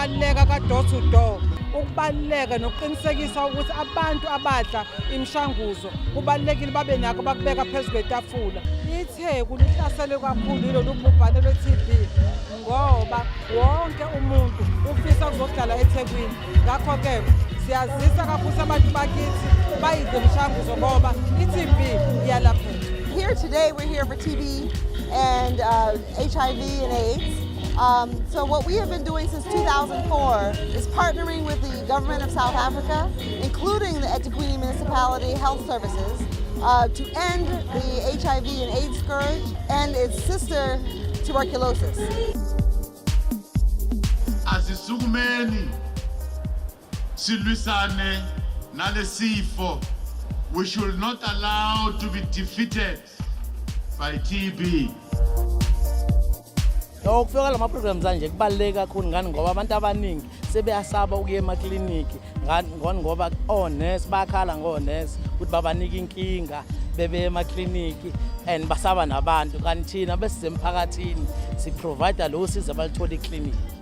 ukubaleka ka door to door, ukubaleka nokuqinisekisa ukuthi abantu abadla imishanguzo kubalekile babe nako bakubeka phezulu kwetafula. ITheku lihlasele kakhulu lolu bhubhane lwe-TB ngoba wonke umuntu ufisa ukuzohlala eThekwini. Ngakho ke siyazisa kakhulu abantu bakithi bayidle imishanguzo ngoba i-TB iyalapheka. Here today, we're here for TB and HIV and AIDS. So what we have been doing since 2004 is partnering with the government of South Africa, including the eThekwini Municipality Health Services, to end the HIV and AIDS scourge and its sister, tuberculosis. Asisukumeni silwisane nalesifo. We should not allow to be defeated by TB. Ukufika lama programs kanje kubaluleke kakhulu ngani ngoba abantu abaningi sebeyasaba ukuya emakliniki ngani ngoba onesi bakhala ngonesi ukuthi babanika inkinga bebe emakliniki and basaba nabantu kanti thina besize emphakathini si provide lo siza abalithola ekliniki.